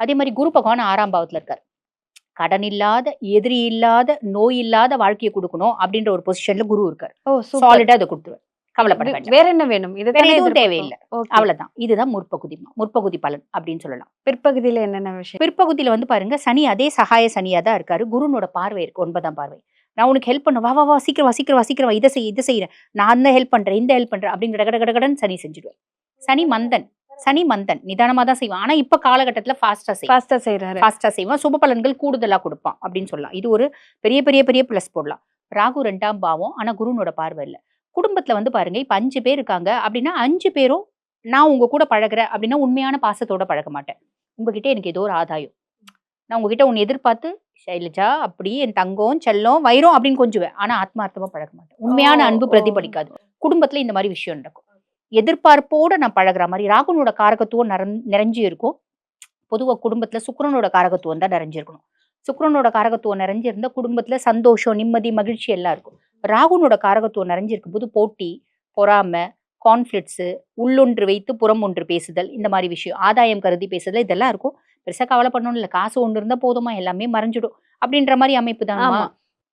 அதே மாதிரி குரு பகவான் 6ஆம் பாவத்துல இருக்காரு. கடன் இல்லாத, எதிரி இல்லாத, நோய் இல்லாத வாழ்க்கைய குடுக்கணும் அப்படின்ற ஒரு பொசிஷன்ல குரு இருக்காரு. ஓ! சூப்பர். சாலிடா அத குடுத்துருவாரு. கவலைப்பட வேண்டாம். வேற என்ன வேணும்? வேற இதுதானே எதுவும் எதிர்பார்க்கிறோம். தேவையில்ல. ஓகே. அவ்வளதான். இதுதான் முற்பகுதி பலன் அப்படின்னு சொல்லலாம். பிற்பகுதியில என்னென்ன விஷயம்? பிற்பகுதியில வந்து பாருங்க, சனி அதே சகாய சனியா தான் இருக்காரு. குருனோட பார்வை இருக்கு 9ஆம் பார்வை. நான் உனக்கு ஹெல்ப் பண்ண வா, வா, வா சீக்கிரம் வா, சீக்கிரம் வா, சீக்கிரம் வா. இத செய்றேன். நான் அந்த ஹெல்ப் பண்றேன், இந்த ஹெல்ப் பண்றேன் அப்படின்னு கட கட கட கடன்னு சனி செஞ்சுடுவாரு. சனி மந்தன். நிதானமா தான் செய்வான். ஆனா இப்ப காலகட்டத்துல ஃபாஸ்டா செய்றாரு. ஃபாஸ்டா செய்வான். சுப பலன்கள் கூடுதலா குடுப்பான் அப்படின்னு சொல்லலாம். இது ஒரு பெரிய பெரிய பெரிய பிளஸ் போடலாம். ராகு 2ஆம் பாவம். ஆனா குருனோட பார்வை இல்ல. குடும்பத்துல வந்து பாருங்க, இப்ப 5 பேர் இருக்காங்க அப்படின்னா 5 பேரும் நான் உங்க கூட பழகுறேன் அப்படின்னா உண்மையான பாசத்தோட பழக மாட்டேன். உங்ககிட்ட எனக்கு ஏதோ ஒரு ஆதாயம். நான் உங்ககிட்ட ஒண்ணு எதிர்பார்த்து ஷைலஜா அப்படி என் தங்கம், செல்லம், வைரம் அப்படின்னு கொஞ்சுவேன். ஆனா ஆத்மார்த்தமா பழக மாட்டேன். உண்மையான அன்பு பிரதிபலிக்காது. குடும்பத்துல இந்த மாதிரி விஷயம் நடக்கும். எதிர்பார்ப்போட நான் பழகுற மாதிரி ராகுனோட காரகத்துவம் நிறைஞ்சு இருக்கும். பொதுவா குடும்பத்துல சுக்கிரனோட காரகத்துவம் தான் நிறைஞ்சிருக்கணும். சுக்கிரனோட காரகத்துவம் நிறைஞ்சிருந்தா குடும்பத்துல சந்தோஷம், நிம்மதி, மகிழ்ச்சி எல்லாம் இருக்கும். ராகுனோட காரகத்துவம் நிறைஞ்சிருக்கும் போது போட்டி, பொறாமை, கான்ஃபிளிக்ட்ஸ், உள்ளொன்று வைத்து புறம் ஒன்று பேசுதல், இந்த மாதிரி விஷயம், ஆதாயம் கருதி பேசுதல் இதெல்லாம் இருக்கும். பெருசா கவலை பண்ணணும் இல்ல. காசு ஒண்ணு இருந்தா போதுமா, எல்லாமே மறைஞ்சிடும் அப்படின்ற மாதிரி அமைப்பு தான்மா. ஆமா.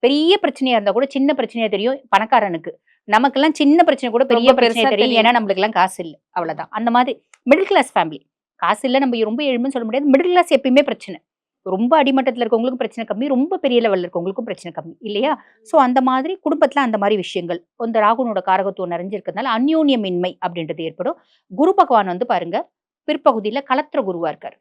பெரிய பிரச்சனையா இருந்தா கூட சின்ன பிரச்சனையா தெரியும் பணக்காரனுக்கு. நமக்கெல்லாம் சின்ன பிரச்சனை கூட பெரிய ரொம்ப பிரச்சனையா பெருசா தெரியும். தெரியும். ஏன்னா நம்மளுக்கு எல்லாம் காசு இல்ல. அவ்வளவுதான். அந்த மாதிரி மிடில் கிளாஸ் ஃபேமிலி. காசு இல்ல, நம்ம ரொம்ப ஏழ்மைன்னு சொல்ல முடியாது. மிடில் கிளாஸ் எப்பயுமே பிரச்சனை. ரொம்ப அடிமட்டத்துல இருக்கவங்களுக்கும் பிரச்சனை கம்மி, ரொம்ப பெரிய லெவல்ல இருக்கவங்களுக்கும் பிரச்சனை கம்மி இல்லையா? சோ அந்த மாதிரி குடும்பத்துல அந்த மாதிரி விஷயங்கள் இந்த ராகுனோட காரகத்துவம் நிறைஞ்சிருக்கிறதுனால அந்யோன்யமின்மை அப்படின்றது ஏற்படும். குரு பகவான் வந்து பாருங்க, பிற்பகுதியில கலத்திர குருவா இருக்காரு.